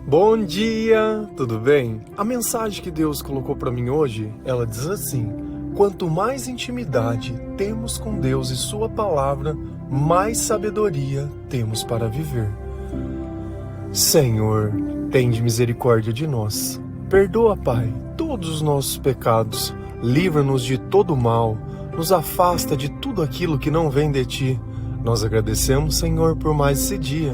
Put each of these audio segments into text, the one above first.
Bom dia, tudo bem? A mensagem que Deus colocou para mim hoje, ela diz assim: quanto mais intimidade temos com Deus e Sua Palavra, mais sabedoria temos para viver. Senhor, tende misericórdia de nós. Perdoa, Pai, todos os nossos pecados. Livra-nos de todo mal. Nos afasta de tudo aquilo que não vem de Ti. Nós agradecemos, Senhor, por mais esse dia,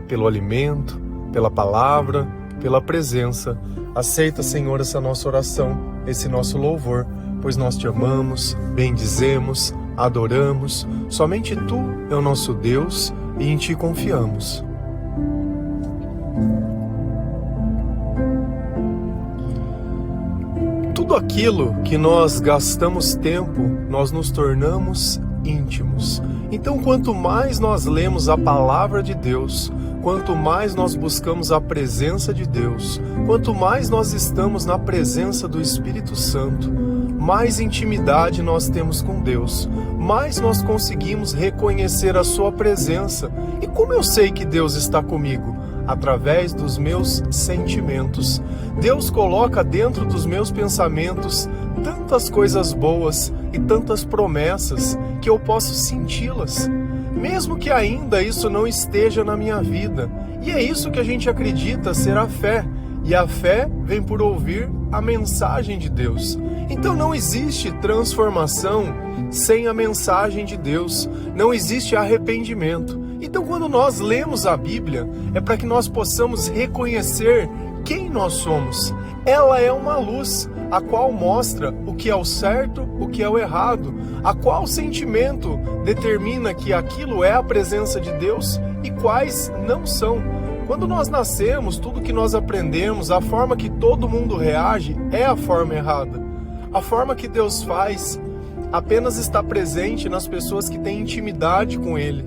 pelo alimento, pela palavra, pela presença. Aceita, Senhor, essa nossa oração, esse nosso louvor, pois nós Te amamos, bendizemos, adoramos. Somente Tu é o nosso Deus e em Ti confiamos. Tudo aquilo que nós gastamos tempo, nós nos tornamos íntimos. Então, quanto mais nós lemos a palavra de Deus, quanto mais nós buscamos a presença de Deus, quanto mais nós estamos na presença do Espírito Santo, mais intimidade nós temos com Deus, mais nós conseguimos reconhecer a Sua presença. E como eu sei que Deus está comigo? Através dos meus sentimentos. Deus coloca dentro dos meus pensamentos tantas coisas boas e tantas promessas que eu posso senti-las, mesmo que ainda isso não esteja na minha vida. E é isso que a gente acredita ser a fé. E a fé vem por ouvir a mensagem de Deus. Então não existe transformação sem a mensagem de Deus. Não existe arrependimento. Então quando nós lemos a Bíblia, é para que nós possamos reconhecer quem nós somos. Ela é uma luz, a qual mostra o que é o certo, o que é o errado, a qual sentimento determina que aquilo é a presença de Deus e quais não são. Quando nós nascemos, tudo que nós aprendemos, a forma que todo mundo reage é a forma errada. A forma que Deus faz apenas está presente nas pessoas que têm intimidade com Ele,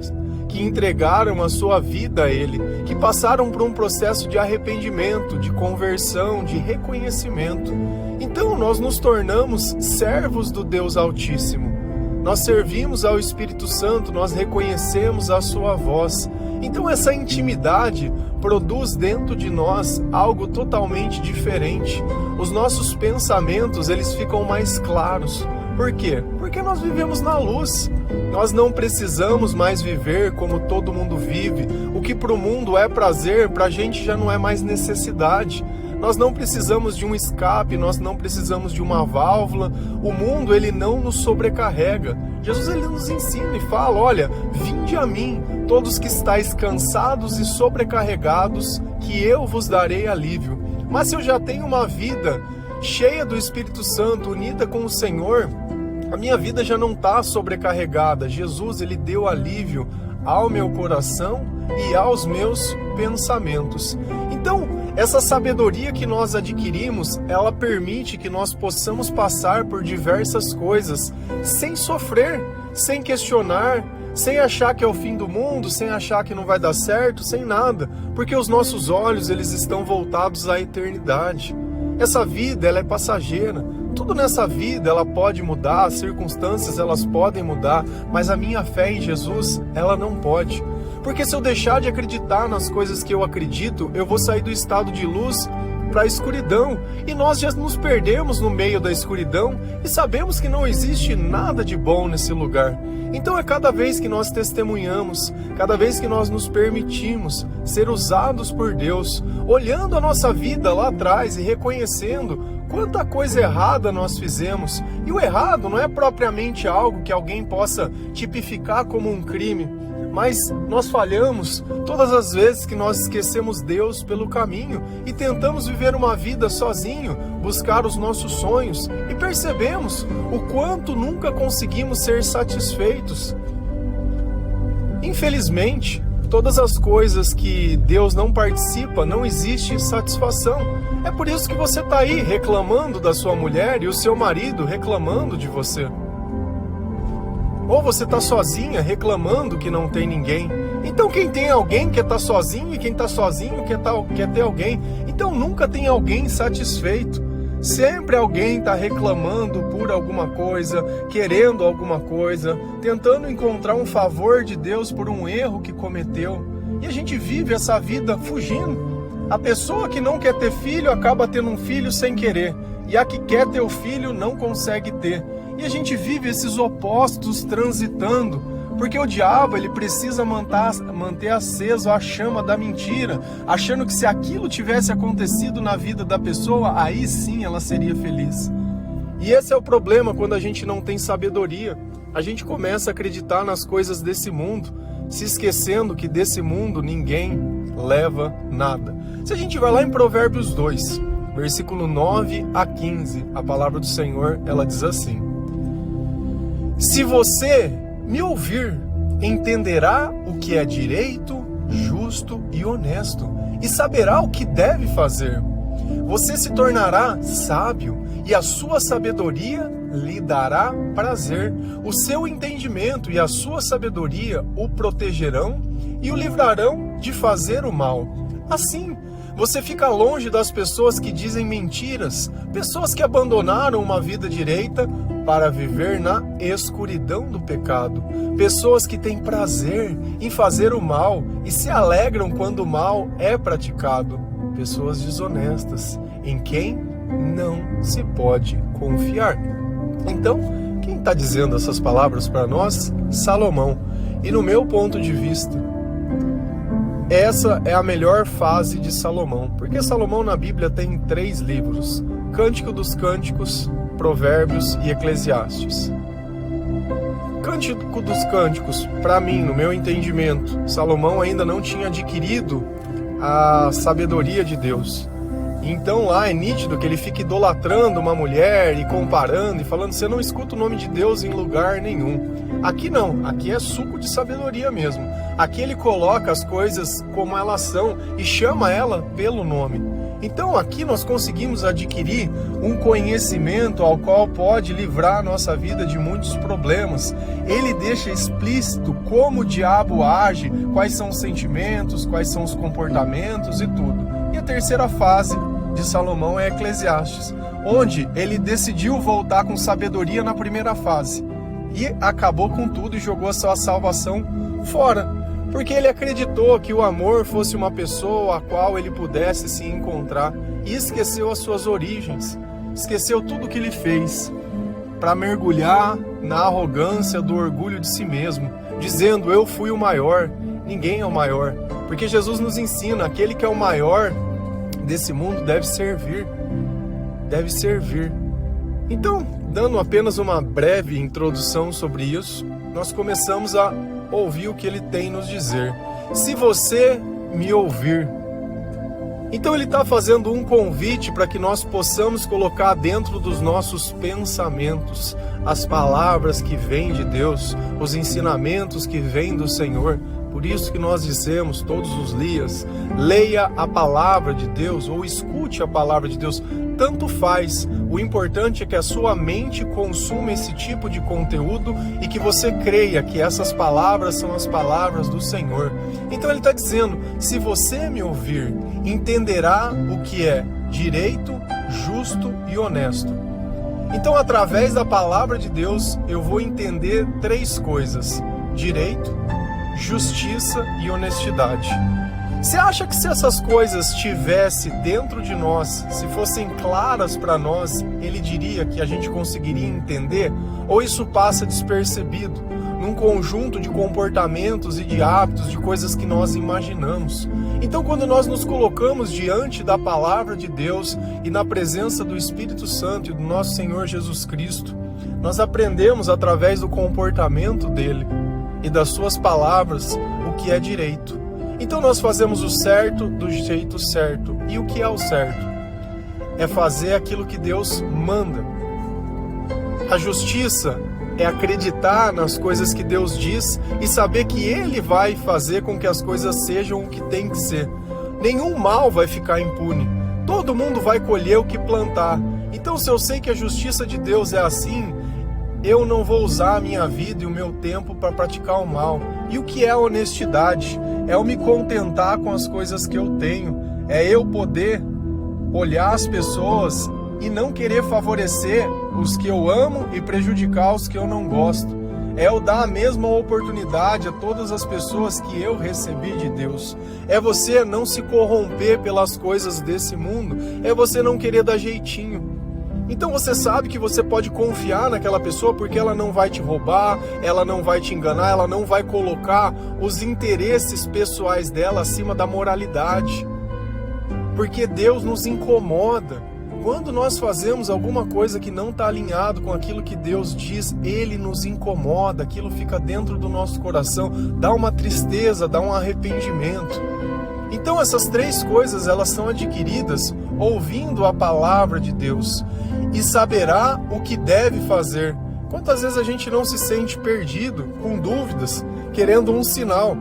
que entregaram a sua vida a Ele, que passaram por um processo de arrependimento, de conversão, de reconhecimento. Então nós nos tornamos servos do Deus Altíssimo. Nós servimos ao Espírito Santo, nós reconhecemos a Sua voz. Então essa intimidade produz dentro de nós algo totalmente diferente. Os nossos pensamentos, eles ficam mais claros. Por quê? Porque nós vivemos na luz. Nós não precisamos mais viver como todo mundo vive. O que para o mundo é prazer, para a gente já não é mais necessidade. Nós não precisamos de um escape, nós não precisamos de uma válvula. O mundo, ele não nos sobrecarrega. Jesus, ele nos ensina e fala: olha, vinde a mim, todos que estáis cansados e sobrecarregados, que eu vos darei alívio. Mas se eu já tenho uma vida cheia do Espírito Santo, unida com o Senhor, a minha vida já não está sobrecarregada. Jesus, ele deu alívio ao meu coração e aos meus pensamentos. Então, essa sabedoria que nós adquirimos, ela permite que nós possamos passar por diversas coisas sem sofrer, sem questionar, sem achar que é o fim do mundo, sem achar que não vai dar certo, sem nada, porque os nossos olhos, eles estão voltados à eternidade. Essa vida, ela é passageira. Tudo nessa vida, ela pode mudar, as circunstâncias, elas podem mudar, mas a minha fé em Jesus, ela não pode. Porque se eu deixar de acreditar nas coisas que eu acredito, eu vou sair do estado de luz para a escuridão. E nós já nos perdemos no meio da escuridão e sabemos que não existe nada de bom nesse lugar. Então é cada vez que nós testemunhamos, cada vez que nós nos permitimos ser usados por Deus, olhando a nossa vida lá atrás e reconhecendo quanta coisa errada nós fizemos. E o errado não é propriamente algo que alguém possa tipificar como um crime, mas nós falhamos todas as vezes que nós esquecemos Deus pelo caminho e tentamos viver uma vida sozinho, buscar os nossos sonhos e percebemos o quanto nunca conseguimos ser satisfeitos. Infelizmente, todas as coisas que Deus não participa, não existe satisfação. É por isso que você está aí reclamando da sua mulher e o seu marido reclamando de você. Ou você está sozinha reclamando que não tem ninguém. Então quem tem alguém quer estar sozinho, e quem está sozinho quer ter alguém. Então nunca tem alguém satisfeito. Sempre alguém está reclamando por alguma coisa, querendo alguma coisa, tentando encontrar um favor de Deus por um erro que cometeu. E a gente vive essa vida fugindo. A pessoa que não quer ter filho acaba tendo um filho sem querer. E a que quer ter o filho não consegue ter. E a gente vive esses opostos transitando, porque o diabo ele precisa manter acesa a chama da mentira, achando que se aquilo tivesse acontecido na vida da pessoa, aí sim ela seria feliz. E esse é o problema quando a gente não tem sabedoria. A gente começa a acreditar nas coisas desse mundo, se esquecendo que desse mundo ninguém leva nada. Se a gente vai lá em Provérbios 2, versículo 9 a 15, a palavra do Senhor, ela diz assim: se você me ouvir, entenderá o que é direito, justo e honesto, e saberá o que deve fazer. Você se tornará sábio, e a sua sabedoria lhe dará prazer. O seu entendimento e a sua sabedoria o protegerão e o livrarão de fazer o mal. Assim, você fica longe das pessoas que dizem mentiras, pessoas que abandonaram uma vida direita para viver na escuridão do pecado, pessoas que têm prazer em fazer o mal e se alegram quando o mal é praticado, pessoas desonestas, em quem não se pode confiar. Então, quem está dizendo essas palavras para nós? Salomão. E no meu ponto de vista, essa é a melhor fase de Salomão, porque Salomão na Bíblia tem 3 livros: Cântico dos Cânticos, Provérbios e Eclesiastes. Cântico dos Cânticos, para mim, no meu entendimento, Salomão ainda não tinha adquirido a sabedoria de Deus. Então lá é nítido que ele fica idolatrando uma mulher e comparando e falando: você não escuta o nome de Deus em lugar nenhum. Aqui não, aqui é suco de sabedoria mesmo. Aqui ele coloca as coisas como elas são e chama ela pelo nome. Então aqui nós conseguimos adquirir um conhecimento ao qual pode livrar a nossa vida de muitos problemas. Ele deixa explícito como o diabo age, quais são os sentimentos, quais são os comportamentos e tudo. E a terceira fase de Salomão é Eclesiastes, onde ele decidiu voltar com sabedoria na primeira fase e acabou com tudo e jogou a sua salvação fora, porque ele acreditou que o amor fosse uma pessoa a qual ele pudesse se encontrar e esqueceu as suas origens, esqueceu tudo que ele fez para mergulhar na arrogância do orgulho de si mesmo, dizendo: eu fui o maior. Ninguém é o maior, porque Jesus nos ensina: aquele que é o maior desse mundo deve servir. Então, dando apenas uma breve introdução sobre isso, nós começamos a ouvir o que ele tem nos dizer. Se você me ouvir. Então ele está fazendo um convite para que nós possamos colocar dentro dos nossos pensamentos as palavras que vêm de Deus, os ensinamentos que vêm do Senhor. Por isso que nós dissemos todos os dias: leia a palavra de Deus ou escute a palavra de Deus. Tanto faz, o importante é que a sua mente consuma esse tipo de conteúdo e que você creia que essas palavras são as palavras do Senhor. Então ele está dizendo: se você me ouvir, entenderá o que é direito, justo e honesto. Então, através da palavra de Deus, eu vou entender 3 coisas: direito, justiça e honestidade. Você acha que se essas coisas estivessem dentro de nós, se fossem claras para nós, ele diria que a gente conseguiria entender? Ou isso passa despercebido num conjunto de comportamentos e de hábitos, de coisas que nós imaginamos? Então, quando nós nos colocamos diante da palavra de Deus e na presença do Espírito Santo e do nosso Senhor Jesus Cristo, nós aprendemos através do comportamento dele e das suas palavras o que é direito. Então nós fazemos o certo do jeito certo. E o que é o certo? É fazer aquilo que Deus manda. A justiça é acreditar nas coisas que Deus diz e saber que Ele vai fazer com que as coisas sejam o que tem que ser. Nenhum mal vai ficar impune. Todo mundo vai colher o que plantar. Então, se eu sei que a justiça de Deus é assim, eu não vou usar a minha vida e o meu tempo para praticar o mal. E o que é honestidade? É eu me contentar com as coisas que eu tenho. É eu poder olhar as pessoas e não querer favorecer os que eu amo e prejudicar os que eu não gosto. é eu dar a mesma oportunidade a todas as pessoas que eu recebi de Deus. É você não se corromper pelas coisas desse mundo, é você não querer dar jeitinho. Então você sabe que você pode confiar naquela pessoa porque ela não vai te roubar, ela não vai te enganar, ela não vai colocar os interesses pessoais dela acima da moralidade. Porque Deus nos incomoda. Quando nós fazemos alguma coisa que não está alinhado com aquilo que Deus diz, Ele nos incomoda, aquilo fica dentro do nosso coração, dá uma tristeza, dá um arrependimento. Então essas três coisas, elas são adquiridas ouvindo a palavra de Deus. E saberá o que deve fazer. Quantas vezes a gente não se sente perdido, com dúvidas, querendo um sinal?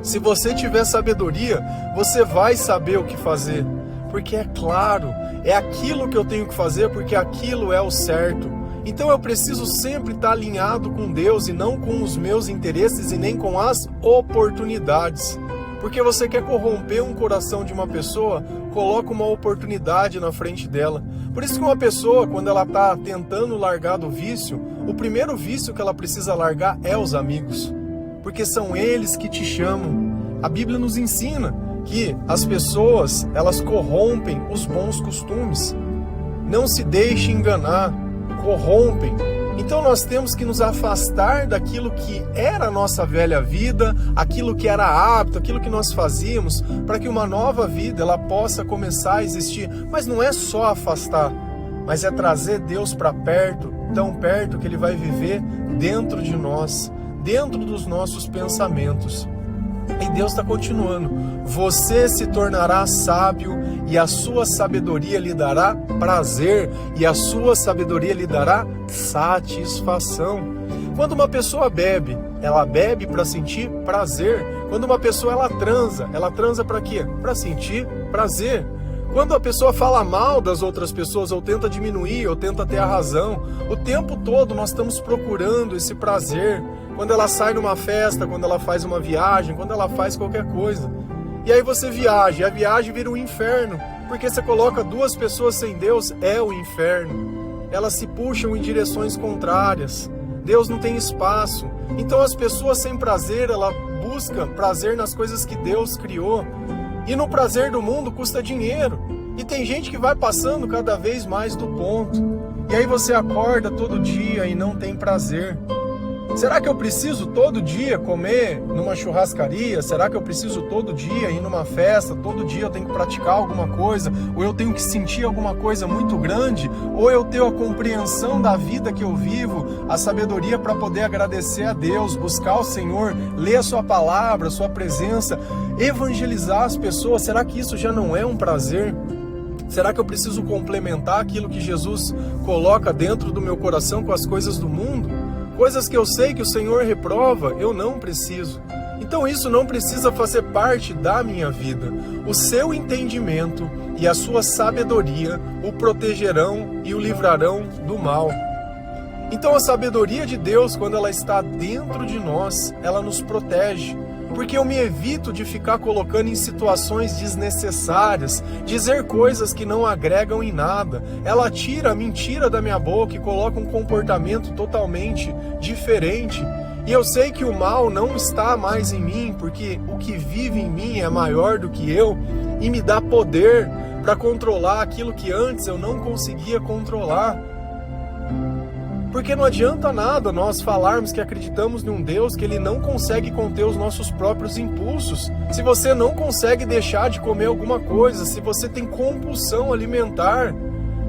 Se você tiver sabedoria, você vai saber o que fazer. Porque é claro, é aquilo que eu tenho que fazer, porque aquilo é o certo. Então eu preciso sempre estar alinhado com Deus e não com os meus interesses e nem com as oportunidades. Porque você quer corromper um coração de uma pessoa, coloca uma oportunidade na frente dela. Por isso que uma pessoa, quando ela está tentando largar do vício, o primeiro vício que ela precisa largar é os amigos. Porque são eles que te chamam. A Bíblia nos ensina que as pessoas, elas corrompem os bons costumes. Não se deixe enganar, corrompem. Então nós temos que nos afastar daquilo que era a nossa velha vida, aquilo que era hábito, aquilo que nós fazíamos, para que uma nova vida ela possa começar a existir. Mas não é só afastar, mas é trazer Deus para perto, tão perto que Ele vai viver dentro de nós, dentro dos nossos pensamentos. E Deus está continuando. Você se tornará sábio e a sua sabedoria lhe dará prazer e a sua sabedoria lhe dará satisfação. Quando uma pessoa bebe, ela bebe para sentir prazer. Quando uma pessoa ela transa para quê? Para sentir prazer. Quando a pessoa fala mal das outras pessoas, ou tenta diminuir, ou tenta ter a razão, o tempo todo nós estamos procurando esse prazer. Quando ela sai numa festa, quando ela faz uma viagem, quando ela faz qualquer coisa. E aí você viaja, e a viagem vira um inferno, porque você coloca duas pessoas sem Deus, é o inferno. Elas se puxam em direções contrárias. Deus não tem espaço. Então as pessoas sem prazer, ela busca prazer nas coisas que Deus criou. E no prazer do mundo custa dinheiro. E tem gente que vai passando cada vez mais do ponto. E aí você acorda todo dia e não tem prazer. Será que eu preciso todo dia comer numa churrascaria? Será que eu preciso todo dia ir numa festa? Todo dia eu tenho que praticar alguma coisa? Ou eu tenho que sentir alguma coisa muito grande? Ou eu tenho a compreensão da vida que eu vivo, a sabedoria para poder agradecer a Deus, buscar o Senhor, ler a sua palavra, a sua presença, evangelizar as pessoas? Será que isso já não é um prazer? Será que eu preciso complementar aquilo que Jesus coloca dentro do meu coração com as coisas do mundo? Coisas que eu sei que o Senhor reprova, eu não preciso. Então isso não precisa fazer parte da minha vida. O seu entendimento e a sua sabedoria o protegerão e o livrarão do mal. Então a sabedoria de Deus, quando ela está dentro de nós, ela nos protege. Porque eu me evito de ficar colocando em situações desnecessárias, dizer coisas que não agregam em nada. Ela tira a mentira da minha boca e coloca um comportamento totalmente diferente. E eu sei que o mal não está mais em mim, porque o que vive em mim é maior do que eu e me dá poder para controlar aquilo que antes eu não conseguia controlar. Porque não adianta nada nós falarmos que acreditamos num Deus que Ele não consegue conter os nossos próprios impulsos. Se você não consegue deixar de comer alguma coisa, se você tem compulsão alimentar,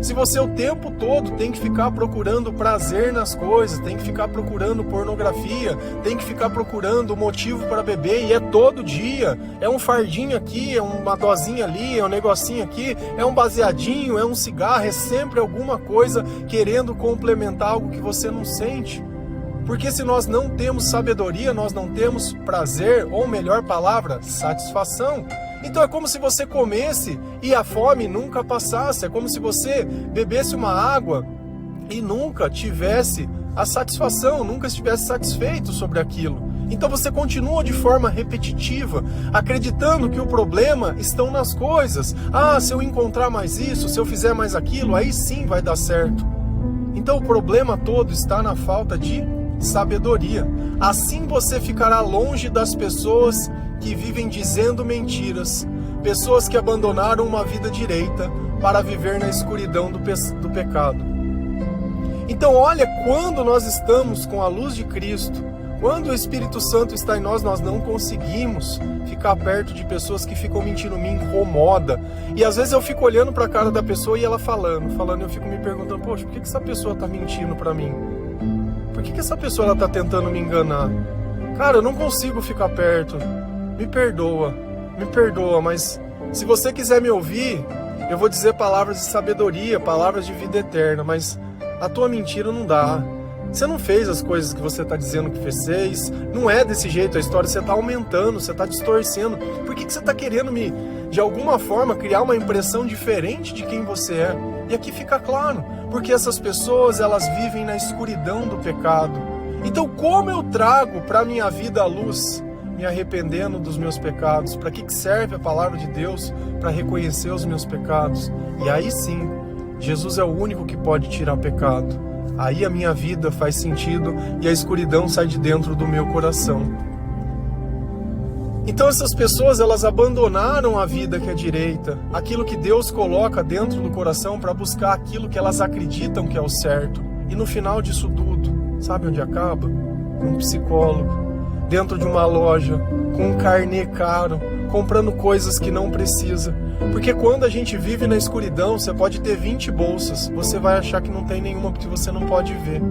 se você o tempo todo tem que ficar procurando prazer nas coisas, tem que ficar procurando pornografia, tem que ficar procurando motivo para beber, e é todo dia, é um fardinho aqui, é uma dosinha ali, é um negocinho aqui, é um baseadinho, é um cigarro, é sempre alguma coisa querendo complementar algo que você não sente. Porque se nós não temos sabedoria, nós não temos prazer, ou melhor palavra, satisfação. Então é como se você comesse e a fome nunca passasse. É como se você bebesse uma água e nunca tivesse a satisfação, nunca estivesse satisfeito sobre aquilo. Então você continua de forma repetitiva, acreditando que o problema estão nas coisas. Ah, se eu encontrar mais isso, se eu fizer mais aquilo, aí sim vai dar certo. Então o problema todo está na falta de sabedoria. Assim você ficará longe das pessoas que vivem dizendo mentiras, pessoas que abandonaram uma vida direita para viver na escuridão do pecado. Então olha, quando nós estamos com a luz de Cristo, quando o Espírito Santo está em nós, nós não conseguimos ficar perto de pessoas que ficam mentindo, me incomoda. E às vezes eu fico olhando para a cara da pessoa e ela falando, eu fico me perguntando, poxa, por que essa pessoa está mentindo para mim? Por que essa pessoa está tentando me enganar? Cara, eu não consigo ficar perto. Me perdoa, mas se você quiser me ouvir, eu vou dizer palavras de sabedoria, palavras de vida eterna, mas a tua mentira não dá. Você não fez as coisas que você está dizendo que fez, não é desse jeito a história, você está aumentando, você está distorcendo. Por que você está querendo de alguma forma, criar uma impressão diferente de quem você é? E aqui fica claro, porque essas pessoas, elas vivem na escuridão do pecado. Então como eu trago para a minha vida a luz, me arrependendo dos meus pecados? Para que serve a palavra de Deus? Para reconhecer os meus pecados. E aí sim, Jesus é o único que pode tirar pecado. Aí a minha vida faz sentido e a escuridão sai de dentro do meu coração. Então essas pessoas, elas abandonaram a vida que é direita, aquilo que Deus coloca dentro do coração para buscar aquilo que elas acreditam que é o certo. E no final disso tudo, sabe onde acaba? Com um psicólogo, dentro de uma loja, com um carnê caro, comprando coisas que não precisa. Porque quando a gente vive na escuridão, você pode ter 20 bolsas, você vai achar que não tem nenhuma porque você não pode ver.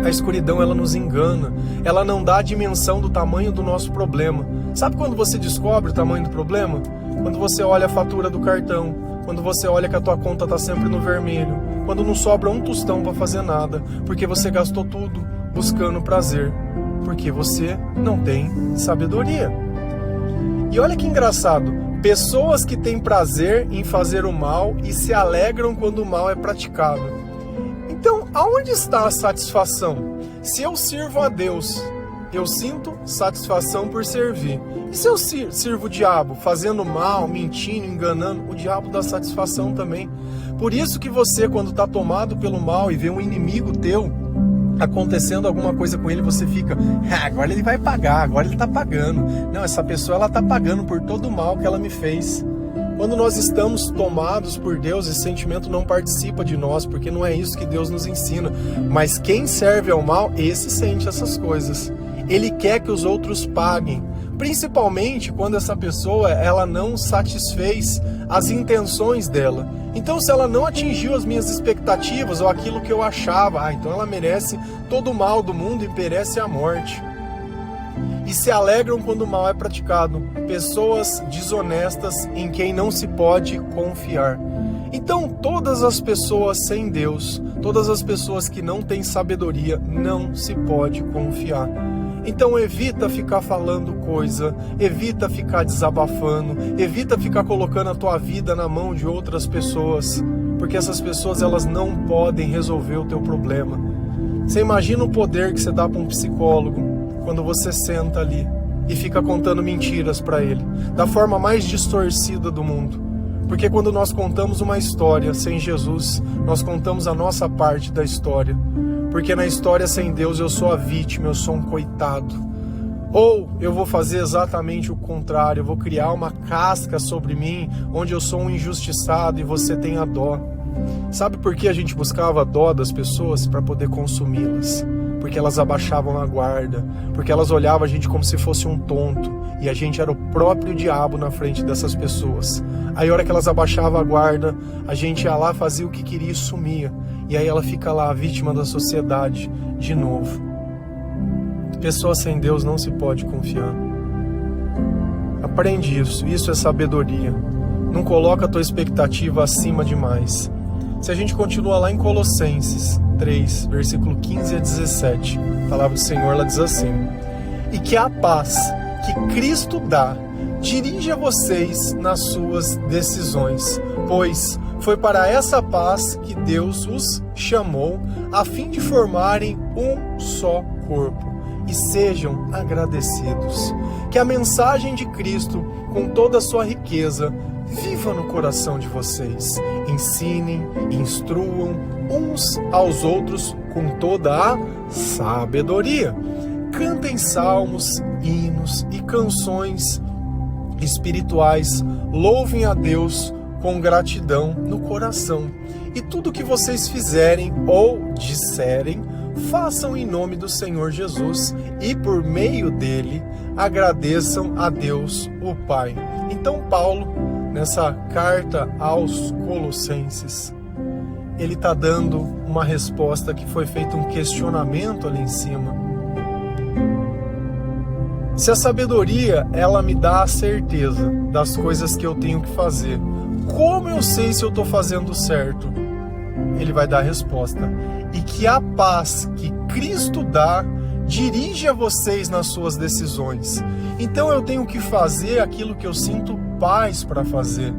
A escuridão, ela nos engana, ela não dá a dimensão do tamanho do nosso problema. Sabe quando você descobre o tamanho do problema? Quando você olha a fatura do cartão, quando você olha que a tua conta está sempre no vermelho, quando não sobra um tostão para fazer nada, porque você gastou tudo buscando prazer, porque você não tem sabedoria. E olha que engraçado, pessoas que têm prazer em fazer o mal e se alegram quando o mal é praticado. Então, aonde está a satisfação? Se eu sirvo a Deus, eu sinto satisfação por servir. E se eu sirvo o diabo, fazendo mal, mentindo, enganando, o diabo dá satisfação também. Por isso que você, quando está tomado pelo mal e vê um inimigo teu acontecendo alguma coisa com ele, você fica, agora ele vai pagar, agora ele está pagando. Não, essa pessoa, ela está pagando por todo o mal que ela me fez. Quando nós estamos tomados por Deus, esse sentimento não participa de nós, porque não é isso que Deus nos ensina. Mas quem serve ao mal, esse sente essas coisas. Ele quer que os outros paguem, principalmente quando essa pessoa, ela não satisfez as intenções dela. Então, se ela não atingiu as minhas expectativas ou aquilo que eu achava, então ela merece todo o mal do mundo e merece a morte. E se alegram quando o mal é praticado, pessoas desonestas em quem não se pode confiar. Então, todas as pessoas sem Deus, todas as pessoas que não têm sabedoria, não se pode confiar. Então evita ficar falando coisa, evita ficar desabafando, evita ficar colocando a tua vida na mão de outras pessoas, porque essas pessoas, elas não podem resolver o teu problema. Você imagina o poder que você dá para um psicólogo quando você senta ali e fica contando mentiras para ele, da forma mais distorcida do mundo. Porque quando nós contamos uma história sem Jesus, nós contamos a nossa parte da história. Porque na história sem Deus eu sou a vítima, eu sou um coitado. Ou eu vou fazer exatamente o contrário, eu vou criar uma casca sobre mim, onde eu sou um injustiçado e você tem a dó. Sabe por que a gente buscava a dó das pessoas? Para poder consumi-las. Porque elas abaixavam a guarda, porque elas olhavam a gente como se fosse um tonto, e a gente era o próprio diabo na frente dessas pessoas. Aí a hora que elas abaixavam a guarda, a gente ia lá, fazia o que queria e sumia. E aí ela fica lá, vítima da sociedade, de novo. Pessoa sem Deus não se pode confiar. Aprende isso é sabedoria. Não coloca a tua expectativa acima demais. Se a gente continua lá em Colossenses 3, versículo 15 a 17, a palavra do Senhor, ela diz assim: e que a paz que Cristo dá dirija vocês nas suas decisões, pois foi para essa paz que Deus os chamou, a fim de formarem um só corpo, e sejam agradecidos. Que a mensagem de Cristo, com toda a sua riqueza, viva no coração de vocês. Ensinem, instruam, uns aos outros com toda a sabedoria. Cantem salmos, hinos e canções espirituais. Louvem a Deus com gratidão no coração. E tudo que vocês fizerem ou disserem, façam em nome do Senhor Jesus e por meio dele agradeçam a Deus o Pai. Então Paulo, nessa carta aos Colossenses, ele está dando uma resposta que foi feito um questionamento ali em cima. Se a sabedoria, ela me dá a certeza das coisas que eu tenho que fazer, como eu sei se eu estou fazendo certo? Ele vai dar a resposta. E que a paz que Cristo dá dirige a vocês nas suas decisões. Então eu tenho que fazer aquilo que eu sinto paz para fazer.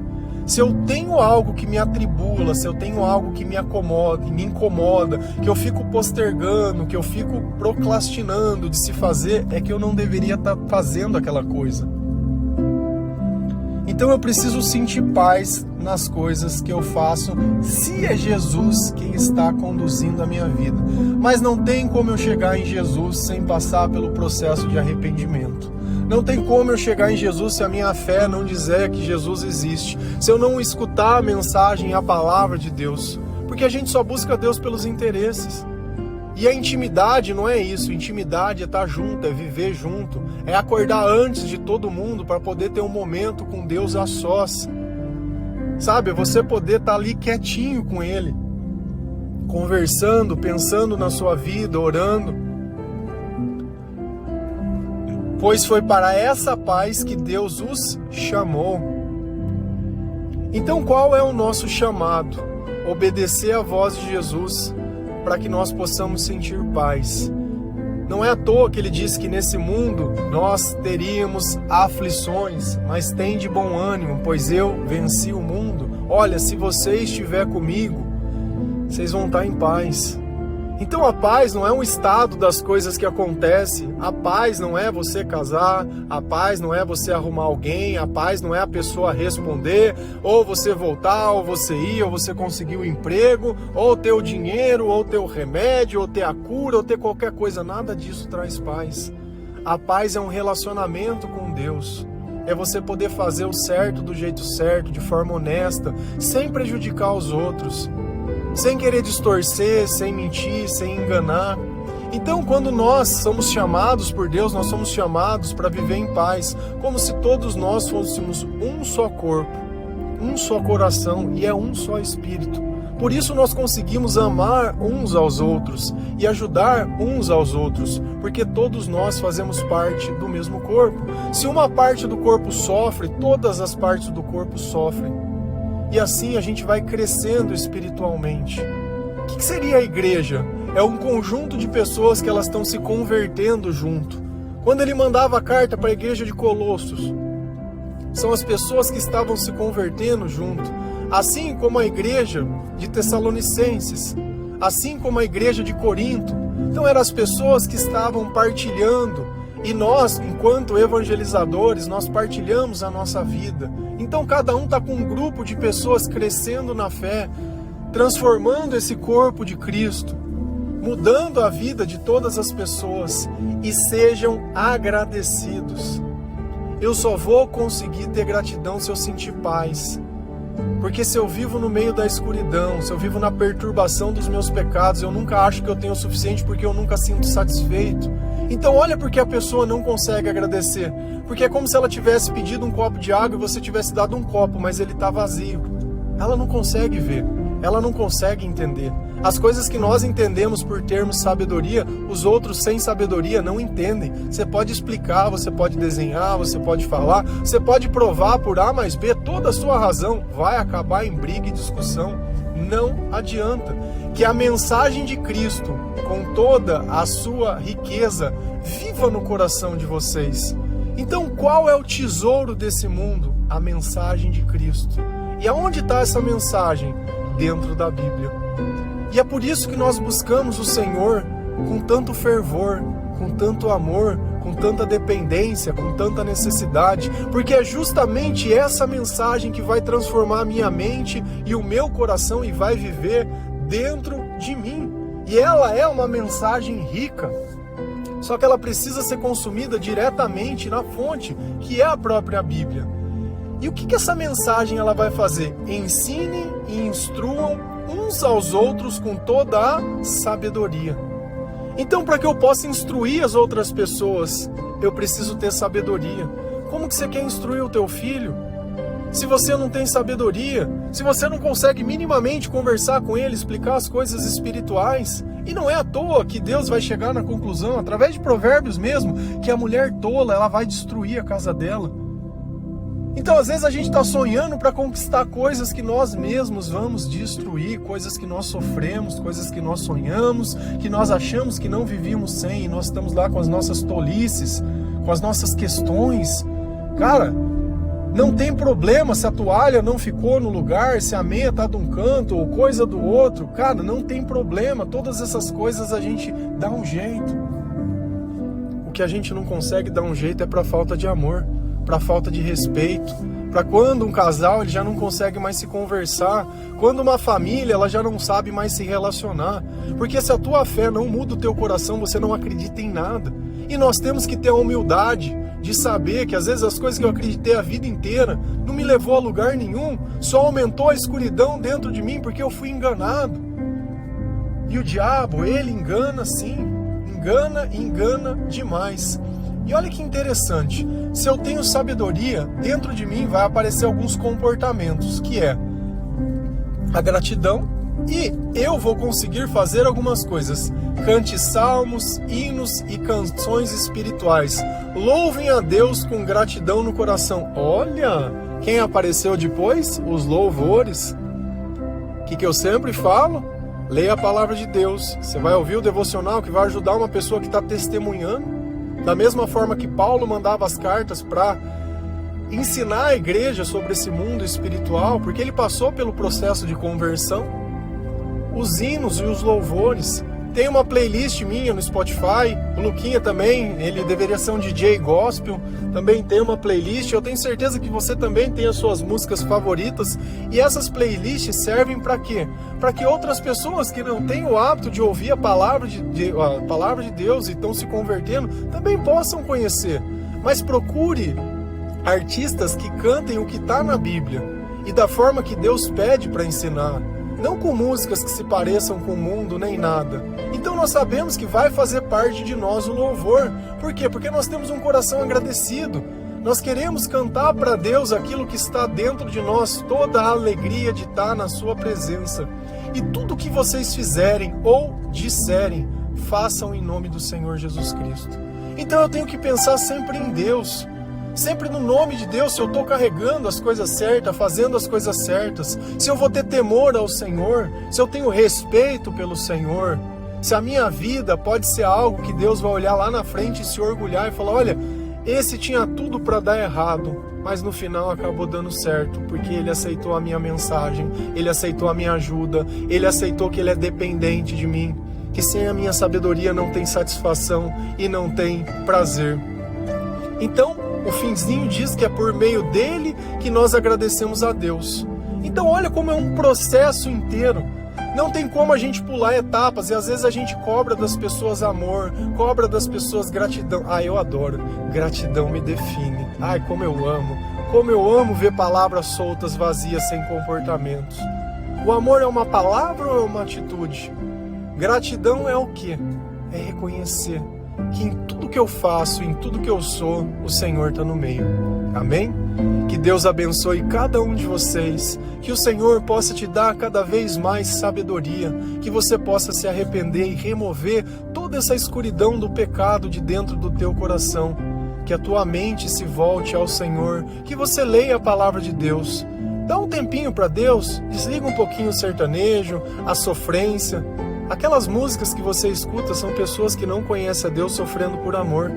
Se eu tenho algo que me atribula, se eu tenho algo que me incomoda, que eu fico postergando, que eu fico procrastinando de se fazer, é que eu não deveria estar fazendo aquela coisa. Então eu preciso sentir paz nas coisas que eu faço, se é Jesus quem está conduzindo a minha vida. Mas não tem como eu chegar em Jesus sem passar pelo processo de arrependimento. Não tem como eu chegar em Jesus se a minha fé não dizer que Jesus existe, se eu não escutar a mensagem, a palavra de Deus. Porque a gente só busca Deus pelos interesses. E a intimidade não é isso, intimidade é estar junto, é viver junto, é acordar antes de todo mundo para poder ter um momento com Deus a sós. Sabe, você poder estar ali quietinho com Ele, conversando, pensando na sua vida, orando. Pois foi para essa paz que Deus os chamou. Então qual é o nosso chamado? Obedecer à voz de Jesus, para que nós possamos sentir paz. Não é à toa que ele disse que nesse mundo nós teríamos aflições, mas tem de bom ânimo, pois eu venci o mundo. Olha, se você estiver comigo, vocês vão estar em paz. Então a paz não é um estado das coisas que acontecem, a paz não é você casar, a paz não é você arrumar alguém, a paz não é a pessoa responder, ou você voltar, ou você ir, ou você conseguir o emprego, ou ter o dinheiro, ou ter o remédio, ou ter a cura, ou ter qualquer coisa, nada disso traz paz. A paz é um relacionamento com Deus, é você poder fazer o certo do jeito certo, de forma honesta, sem prejudicar os outros, sem querer distorcer, sem mentir, sem enganar. Então, quando nós somos chamados por Deus, nós somos chamados para viver em paz, como se todos nós fôssemos um só corpo, um só coração e é um só espírito. Por isso nós conseguimos amar uns aos outros e ajudar uns aos outros, porque todos nós fazemos parte do mesmo corpo. Se uma parte do corpo sofre, todas as partes do corpo sofrem. E assim a gente vai crescendo espiritualmente. O que seria a igreja? É um conjunto de pessoas que elas estão se convertendo junto. Quando ele mandava a carta para a igreja de Colossos, são as pessoas que estavam se convertendo junto. Assim como a igreja de Tessalonicenses, assim como a igreja de Corinto. Então eram as pessoas que estavam partilhando. E nós, enquanto evangelizadores, nós partilhamos a nossa vida. Então cada um está com um grupo de pessoas crescendo na fé, transformando esse corpo de Cristo, mudando a vida de todas as pessoas. E sejam agradecidos. Eu só vou conseguir ter gratidão se eu sentir paz. Porque se eu vivo no meio da escuridão, se eu vivo na perturbação dos meus pecados, eu nunca acho que eu tenho o suficiente, porque eu nunca sinto satisfeito. Então olha porque a pessoa não consegue agradecer. Porque é como se ela tivesse pedido um copo de água e você tivesse dado um copo, mas ele está vazio. Ela não consegue ver, ela não consegue entender. As coisas que nós entendemos por termos sabedoria, os outros sem sabedoria não entendem. Você pode explicar, você pode desenhar, você pode falar, você pode provar por A mais B toda a sua razão, vai acabar em briga e discussão. Não adianta. Que a mensagem de Cristo, com toda a sua riqueza, viva no coração de vocês. Então qual é o tesouro desse mundo? A mensagem de Cristo. E aonde está essa mensagem? Dentro da Bíblia. E é por isso que nós buscamos o Senhor com tanto fervor, com tanto amor, com tanta dependência, com tanta necessidade, porque é justamente essa mensagem que vai transformar a minha mente e o meu coração e vai viver dentro de mim. E ela é uma mensagem rica, só que ela precisa ser consumida diretamente na fonte, que é a própria Bíblia. E o que essa mensagem ela vai fazer? Ensine e instruam uns aos outros com toda a sabedoria. Então, para que eu possa instruir as outras pessoas, eu preciso ter sabedoria. Como que você quer instruir o teu filho se você não tem sabedoria? Se você não consegue minimamente conversar com ele, explicar as coisas espirituais? E não é à toa que Deus vai chegar na conclusão, através de Provérbios mesmo, que a mulher tola, ela vai destruir a casa dela. Então, às vezes a gente está sonhando para conquistar coisas que nós mesmos vamos destruir, coisas que nós sofremos, coisas que nós sonhamos, que nós achamos que não vivíamos sem, e nós estamos lá com as nossas tolices, com as nossas questões. Cara, não tem problema se a toalha não ficou no lugar, se a meia está de um canto ou coisa do outro. Cara, não tem problema, todas essas coisas a gente dá um jeito. O que a gente não consegue dar um jeito é para falta de amor, para falta de respeito, para quando um casal ele já não consegue mais se conversar, quando uma família ela já não sabe mais se relacionar, porque se a tua fé não muda o teu coração, você não acredita em nada. E nós temos que ter a humildade de saber que às vezes as coisas que eu acreditei a vida inteira não me levou a lugar nenhum, só aumentou a escuridão dentro de mim porque eu fui enganado. E o diabo, ele engana sim, engana demais. E olha que interessante, se eu tenho sabedoria, dentro de mim vai aparecer alguns comportamentos, que é a gratidão, e eu vou conseguir fazer algumas coisas. Cante salmos, hinos e canções espirituais. Louvem a Deus com gratidão no coração. Olha, quem apareceu depois? Os louvores. O que eu sempre falo? Leia a palavra de Deus. Você vai ouvir o devocional que vai ajudar uma pessoa que está testemunhando. Da mesma forma que Paulo mandava as cartas para ensinar a igreja sobre esse mundo espiritual, porque ele passou pelo processo de conversão. Os hinos e os louvores. Tem uma playlist minha no Spotify, o Luquinha também, ele deveria ser um DJ gospel, também tem uma playlist. Eu tenho certeza que você também tem as suas músicas favoritas, e essas playlists servem para quê? Para que outras pessoas que não têm o hábito de ouvir a palavra de Deus e estão se convertendo, também possam conhecer. Mas procure artistas que cantem o que está na Bíblia, e da forma que Deus pede para ensinar. Não com músicas que se pareçam com o mundo, nem nada. Então nós sabemos que vai fazer parte de nós o louvor. Por quê? Porque nós temos um coração agradecido. Nós queremos cantar para Deus aquilo que está dentro de nós, toda a alegria de estar na sua presença. E tudo que vocês fizerem ou disserem, façam em nome do Senhor Jesus Cristo. Então eu tenho que pensar sempre em Deus. Sempre no nome de Deus, se eu estou carregando as coisas certas, fazendo as coisas certas, se eu vou ter temor ao Senhor, se eu tenho respeito pelo Senhor, se a minha vida pode ser algo que Deus vai olhar lá na frente e se orgulhar e falar, olha, esse tinha tudo para dar errado, mas no final acabou dando certo, porque ele aceitou a minha mensagem, ele aceitou a minha ajuda, ele aceitou que ele é dependente de mim, que sem a minha sabedoria não tem satisfação e não tem prazer. Então, o finzinho diz que é por meio dele que nós agradecemos a Deus. Então olha como é um processo inteiro. Não tem como a gente pular etapas, e às vezes a gente cobra das pessoas amor, cobra das pessoas gratidão. Ah, eu adoro. Gratidão me define. Ai, como eu amo ver palavras soltas, vazias, sem comportamentos. O amor é uma palavra ou é uma atitude? Gratidão é o quê? É reconhecer que em tudo que eu faço, em tudo que eu sou, o Senhor está no meio. Amém? Que Deus abençoe cada um de vocês, que o Senhor possa te dar cada vez mais sabedoria, que você possa se arrepender e remover toda essa escuridão do pecado de dentro do teu coração, que a tua mente se volte ao Senhor, que você leia a palavra de Deus. Dá um tempinho para Deus, desliga um pouquinho o sertanejo, a sofrência. Aquelas músicas que você escuta são pessoas que não conhecem a Deus sofrendo por amor,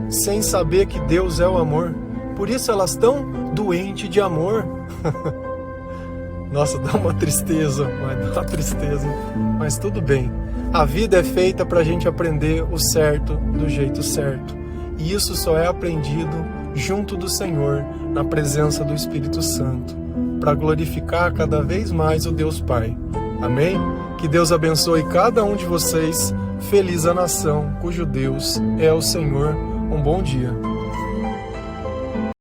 sem saber que Deus é o amor. Por isso elas estão doentes de amor. Nossa, dá uma tristeza, mas tudo bem. A vida é feita para a gente aprender o certo do jeito certo. E isso só é aprendido junto do Senhor, na presença do Espírito Santo, para glorificar cada vez mais o Deus Pai. Amém? Que Deus abençoe cada um de vocês. Feliz a nação cujo Deus é o Senhor. Um bom dia.